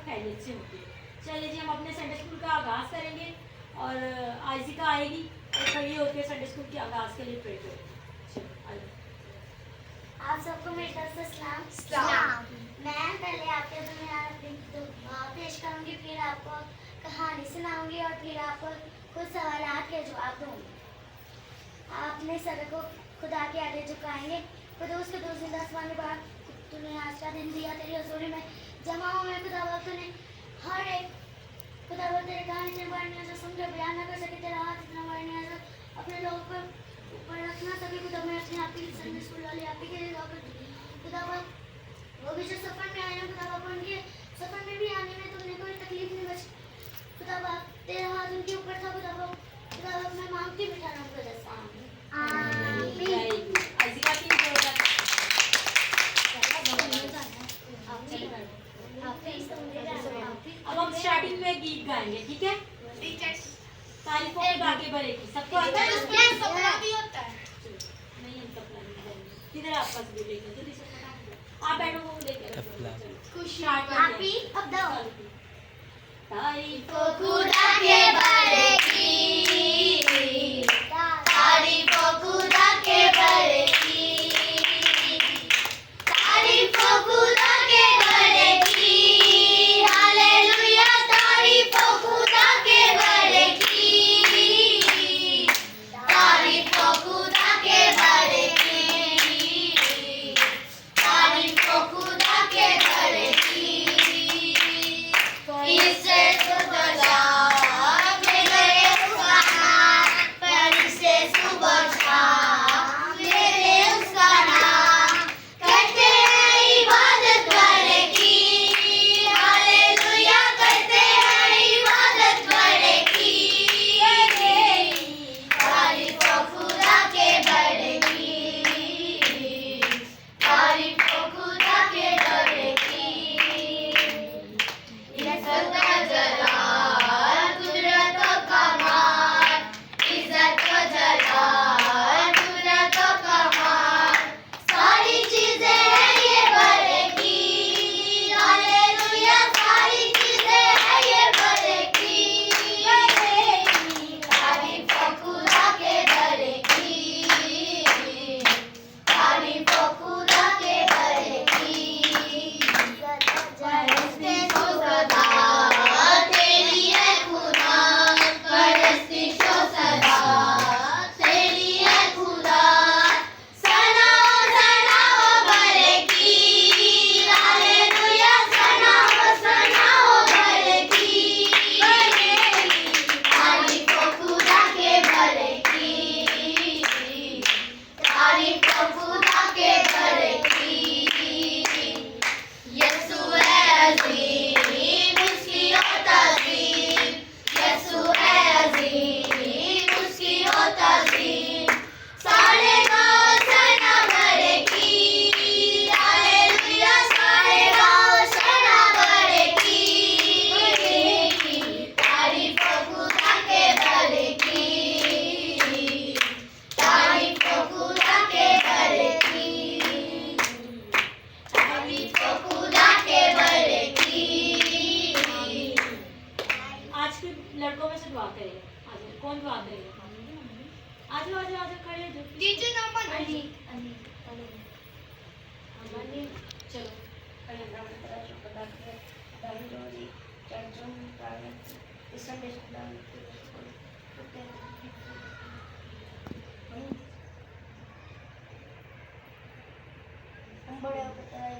खैरियत से होती है। चलिए जी, हम अपने संडे स्कूल का आगाज़ करेंगे और आयसिका आएगी और खड़ी होकर संडे स्कूल के आगाज़ के लिए प्रे करेंगे। चलो आइए। आप सबको मेरी तरफ से सलाम। मैं पहले आपके पेश करूंगी, फिर आपको कहानी सुनाऊंगी और फिर आपको कुछ सवालात के जवाब दूंगी। अपने सर को खुदा के आगे झुकाएंगे। खुदा उसके दूसरी आसमान में बात, तूने आज का दिन दिया, तेरी हजूरी में जमा हूं मैं खुदा। तूने हर एक खुदा तेरे कहानी इतने वर्णनीय जो समझो बयान न कर सके, तेरा हाथ इतना वर्णनीय जो अपने लोगों को ऊपर रख ना सके। खुदा मैं अपने आप ही संडे स्कूल वाले आप ही के लिए दुआ करती हूँ। खुदा वो भी जो सफर में आए ना खुदा, उनके सफर में भी आने में तुमने कोई तकलीफ नहीं बची खुदा। तेरा हाथ उनके ऊपर था खुदा। मैं मांगती बिठा रहा हूँ खुदा से। आयसिका की अब हम स्टार्टिंग में गीत गाएंगे, ठीक है? तारीफों के आगे बढ़ेगी। सबको आता है? सपना भी होता है। नहीं, हम सपना नहीं गाएंगे। किधर है आपका भी लेके? जल्दी से फटाफट आप बैठो, वो लेके खुश आप ही अब दो तारीफों खुदा के बारे की, तारीफों खुदा के बारे की, तारीफों खुदा के बारे की, हालेलुया। तारीफों खुदा के बारे की, तारीफों खुदा के बारे की, तारीफों खुदा के बारे की। इससे लड़कों में से दुआ करेगा। आ जाओ, कौन दुआ करेगा? आ जाओ आ जाओ आ जाओ, खड़े हो जाओ। डीजे नंबर अली अली अली चलो बड़ा पता है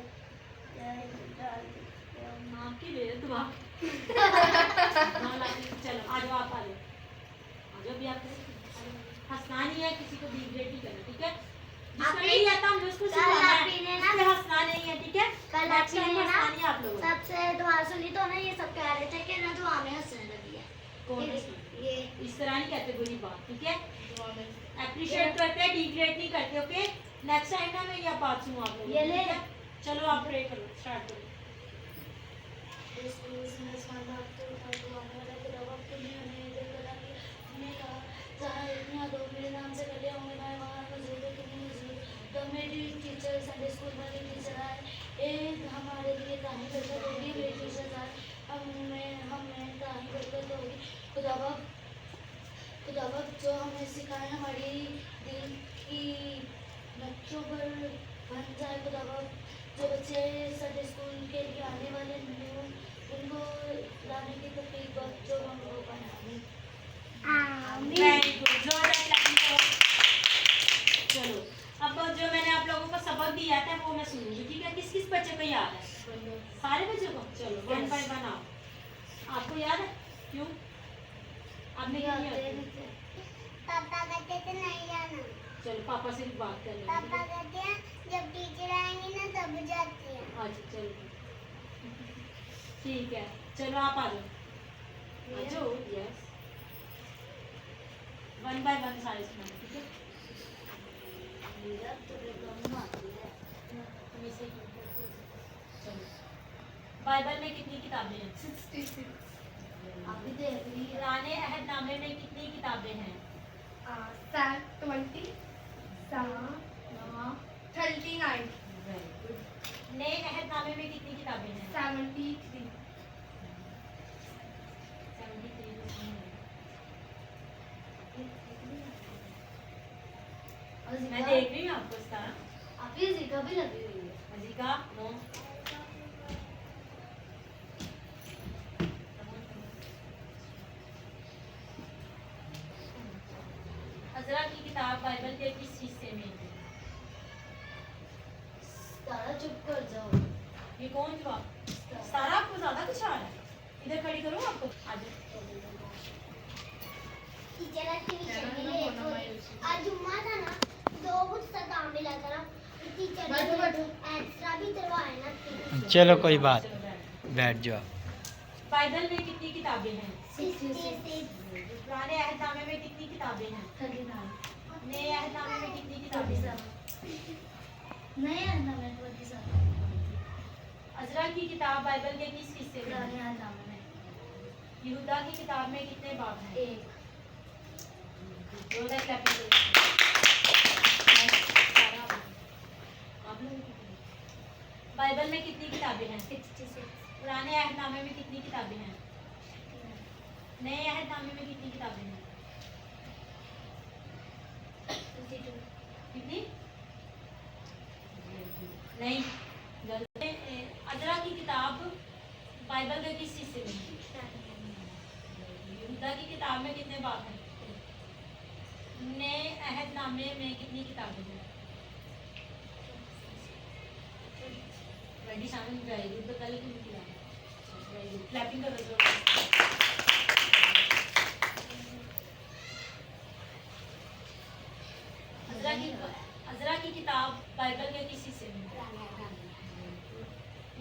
माँ की ले दुआ। चलो आ जाओ, आप आ जाओ, आ जाओ भी। आप हंसना नहीं है, किसी को डिग्रेड नहीं करना, ठीक है? जिसको नहीं आता हम उसको सिखाना है, इसमें हंसना नहीं है, ठीक है? कल आपने हंसना नहीं है आप लोगों ने। सबसे दुआ सुनी तो ना, ये सब कह रहे थे कि ना दुआ में हंसने लगी है। कौन? ये इस तरह नहीं कहते बुरी बात, ठीक है? अप्रिशिएट करते हैं, डिग्रेड नहीं करते, ओके? नेक्स्ट टाइम ना मैं ये बात सुनूं आप लोगों ये ले। चलो आप प्रे करो, स्टार्ट करो। तो मेरी टीचर संडे स्कूल वाली टीचर आए, एक हमारे लिए कहानी बरकत होगी, मेरी टीचर आए हमें कहानी बरकत होगी। खुदावक जो हमें सिखाए हमारी दिल की नक्शों पर बन जाए। खुदावक जो बच्चे संडे स्कूल के लिए आने वाले नहीं हो उनको लाने की तौफीक बख्श जो हम लोग पाए। आमीन। वेरी गुड, जोरदार क्लैपिंग करो। चलो अब जो मैंने आप लोगों को सबक दिया था वो मैं सुनूंगी, ठीक है? किस किस बच्चे को याद है? सारे बच्चों को? चलो 1 by 1 आओ। आपको याद है? क्यों? आपने क्या किया? पापा कहते थे नहीं आना। चलो पापा से भी बात कर लेंगे। पापा कहते हैं जब टीचर आएंगी ना तब जाती है। अच्छा चलो ठीक है, चलो आप आ जाओ। आ जाओ, यस। 1 by 1 सारे सुनाओ, ठीक है? चलो बाइबल में कितनी किताबें हैं? 66। पुराने अहदनामे में कितनी किताबें हैं? 20, 39, वेरी गुड। नए अहदनामे में कितनी किताबें हैं? 73। 73 मैं देख रही हूँ आपको इसका। आपकी जिका भी लगी हुई है। अजीका नो। अजरा की किताब बाइबल के किस हिस्से में है? तारा चुप कर जाओ। ये कौन जवाब? सारा आपको ज्यादा कुछ आ रहा है? इधर खड़ी करो आपको। आज टीचर आज जुम्मा था ना, तो कुछ सा काम मिला था ना, टीचर ने एक्स्ट्रा भी करवाया ना। चलो कोई बात, बैठ जाओ। बाइबल में कितनी किताबें हैं? 66। पुराने अहदनामे में कितनी किताबें हैं? 39। नए अहदनामे में कितनी किताबें हैं? नए अहदनामे में 27। अजरा की किताब बाइबल के किस हिस्से में पुराने है? अहदनामे में यहूदा की किताब में कितने बाब हैं? 1। जोरदार क्लैपिंग करो। आप लोग बाइबल में कितनी किताबें हैं? 66। पुराने अहदनामे में कितनी किताबें हैं? नए अहदनामे में कितनी किताबें हैं? 52। कितनी? नहीं, गलत। अजरा की किताब बाइबल के किस हिस्से में है? यहूदा की किताब में कितने बाब हैं? नए अहदनामे में कितनी किताबें हैं? वेरी शामिल वेरी गुड। तो पहले क्यों किया? वेरी गुड, क्लैपिंग करो जोरदार। अजरा की किताब बाइबल के किस हिस्से में है?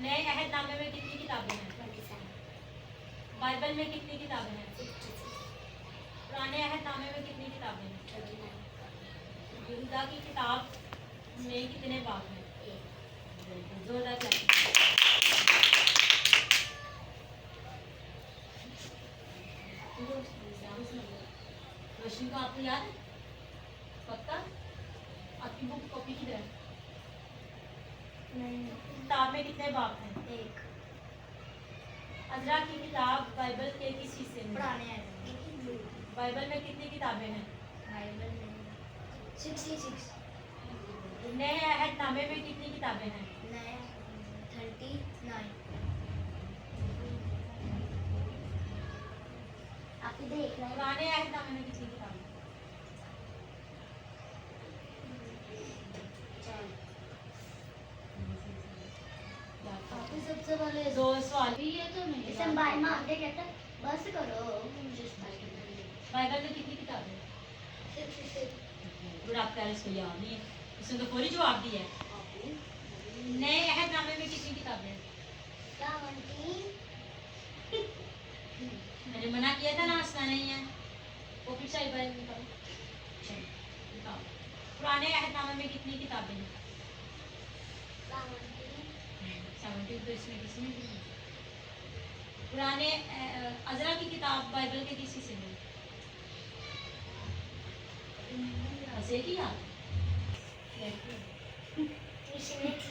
नए अहदनामे में कितनी किताबें हैं? बाइबल में कितनी किताबें हैं? पुराने अहदनामे में कितनी किताबें हैं? यहूदा की किताब में कितने बाब हैं? जोरदार क्लैपिंग। रोशनी को आपको याद है? पक्का? आपकी बुक कॉपी किधर है? किताब में कितने बाब हैं? 1। अजरा की किताब बाइबल के किस हिस्से में? पुराने बाइबल में कितनी किताबें हैं? बाइबल में 66। नए अहदनामे में कितनी किताबें हैं? नए 39। आप देख रहे हैं? पुराने अहदनामे में कितनी किताबें हैं? आपके सबसे पहले 2 सवाल। ये तो नहीं इसे बाय मारते कहते बस करो मुझे बाइबल में कितनी किताबें हैं? 66। गुड, आपका इसको याद नहीं है, उसने तो पूरी जवाब दी है। नए अहदनामे में कितनी किताबें हैं? 70। मैंने मना किया था ना, हंसना नहीं है। वो फिर से बाइबल निकालो। चलो, निकालो। पुराने अहदनामे में कितनी किताबें हैं? 70 तो इसमें किसमें भी नहीं। पुराने अजरा की किताब बाइबल के किस हिस्से में? ऐसे की याद? कंपटीशन में थी।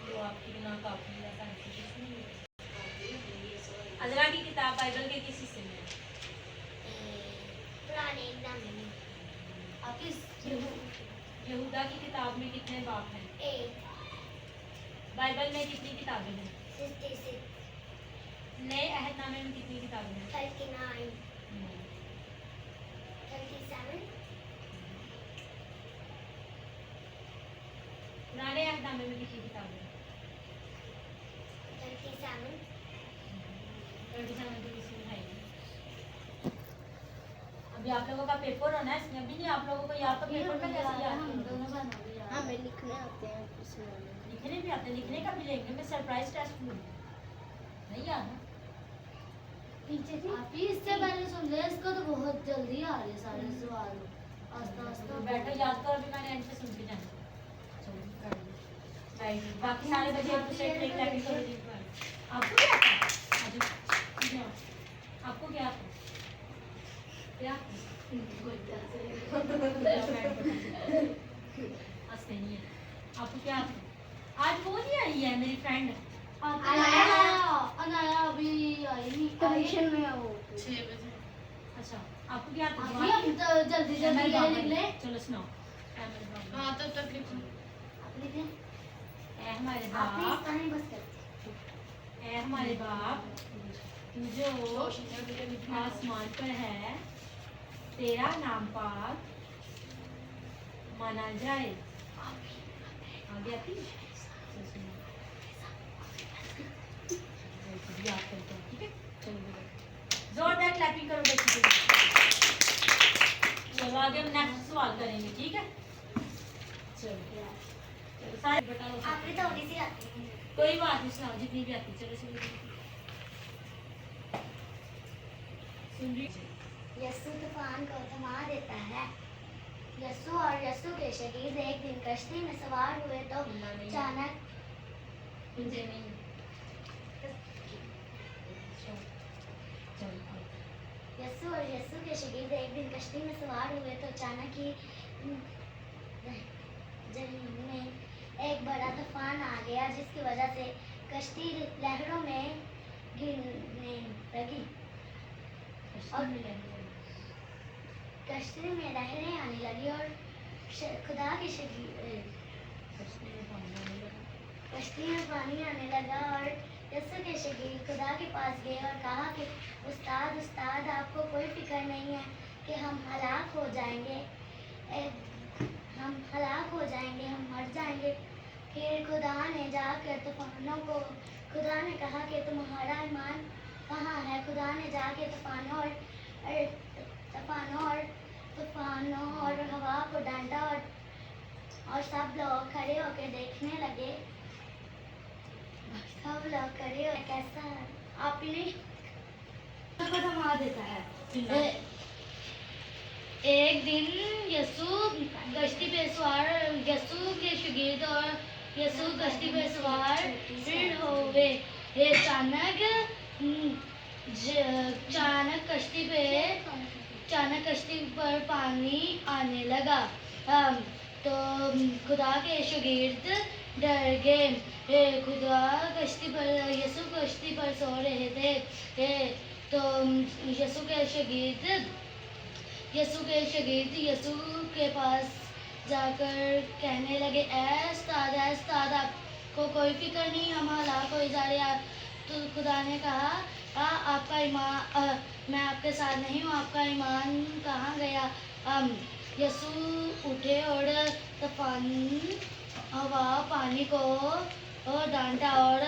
जो आपकी बिना काफी ज्यादा कंपटीशन नहीं है। अज़रा की किताब बाइबल के किस हिस्से में है? पुराने नामे में यहूदा की किताब में कितने बाप हैं? 8 बाइबल में कितनी किताबें हैं? 66 नए अहदनामे में कितनी किताबें हैं? 39 37 पुराने अहदनामे में कितनी किताबें हैं? 37 37 तो किसी में है ही नहीं। अभी आप लोगों का पेपर होना है, इसमें अभी नहीं आप लोगों को याद तो पेपर में कैसे याद करोगे? हमें लिखने आते हैं लिखने भी आते हैं, लिखने का भी लेंगे, मैं सरप्राइज टेस्ट लूँगी। नहीं याद है? पीछे आप ही इससे पहले सुन रहे हैं, इसको तो बहुत जल्दी आ रहे हैं सारे सवाल आस्ता आस्ता तो बैठो याद करो, अभी मैंने एंड से सुन के जाना। चलो, कर लो। राइट, बाकी सारे बच्चे एक दूसरे को एक लैपटॉप कर दीजिए। आपको क्या आता है? आ जाओ, इधर आओ। आपको क्या आता है? क्या? हंसते नहीं है। आपको क्या आता है? आज वो नहीं आई है मेरी फ्रेंड। अनाया अभी आई नहीं कंपटीशन में हो। 6 बजे। अच्छा, आपको क्या आता अभी है? हम तो जल्दी जल्दी ये लिख ले। चलो सुनाओ। ए हाँ तब तक लिखो। आप लिखें। हमारे आप भी बाप, इसका नहीं बस करते। ए हमारे बाप, तू जो आसमान पर है, तेरा नाम पाक माना जाए। आगे आती है? चलो सुनो। याद करते हैं, ठीक है? चलो बोलो। जोरदार क्लैपिंग करो बच्चे के लिए। चलो आगे हम नेक्स्ट सवाल करेंगे, ठीक है? चलो सारे बताओ। आपने थोड़ी सी आती है। कोई बात नहीं, सुनाओ जितनी भी आती। चलो सुनो। सुन रही? यस्सु तूफान को थमा देता है। यस्सु और यस्सु के शगीर्द एक दिन कश्ती में सवार हुए तो अचानक मुझे नहीं। चलो यस्सु और यस्सु के शगीर्द एक दिन कश्ती में सवार हुए तो अचानक ही जमीन में एक बड़ा तूफान आ गया, जिसकी वजह से कश्ती लहरों में गिरने लगी और कश्ती में लहरें आने लगी और खुदा की कश्ती में पानी आने लगा और यस्सु के शगीर खुदा के पास गए और कहा कि उस्ताद उस्ताद, आपको कोई फिक्र नहीं है कि हम हलाक हो जाएंगे, हम हलाक हो जाएंगे, हम मर जाएंगे। फिर खुदा ने जाकर तूफानों को, खुदा ने कहा कि तुम्हारा ईमान कहाँ है? खुदा ने जाके तूफानों और हवा को डांटा और सब लोग खड़े होकर देखने लगे। सब लोग खड़े हो कैसा आपने को थमा देता है। एक दिन यस्सु कश्ती पे सवार, यस्सु के शागिर्द और यस्सु कश्ती पे सवार फिर हुए। अचानक कश्ती पर पानी आने लगा। तो खुदा के शागिर्द डर गए। खुदा कश्ती पर, यस्सु कश्ती पर सो रहे थे। तो यस्सु के शागिर्द यस्सु के पास जाकर कहने लगे, ऐ उस्ताद आपको कोई फिक्र नहीं, हम हलाक हो जा रहे हैं। तो खुदा ने कहा, आपका ईमान, मैं आपके साथ नहीं हूँ, आपका ईमान कहाँ गया? यस्सु उठे और तूफान, हवा, पानी को डांटा और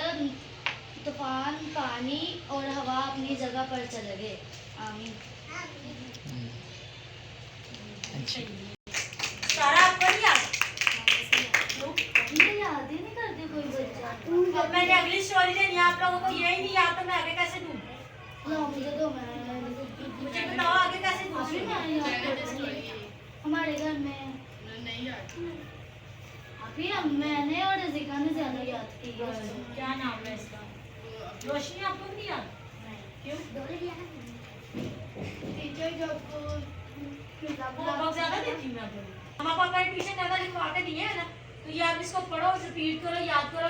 तूफान, पानी और हवा अपनी जगह पर चले गए। आमीन। सारा आपको नहीं याद? ये याद ही नहीं करते कोई बच्चा। अब मैंने अगली स्टोरी देनी है आप लोगों को, यही नहीं याद तो मैं आगे कैसे दूँ? लो मुझे दो, मुझे बताओ आगे कैसे दूँ? अभी मैं याद करती हूँ। हमारे घर में नहीं याद। अभी मैंने और रज़िका ने ज्यादा याद की है। क्या नाम है इसका? रोशनी, आपको भी नहीं याद? क्यों? टीचर जब को होमवर्क ज्यादा देती हूँ मैं आपको। हम पापा ट्यूशन ज्यादा लिखवा के दिए है ना? तो ये आप इसको पढ़ो, रिपीट करो, याद करो।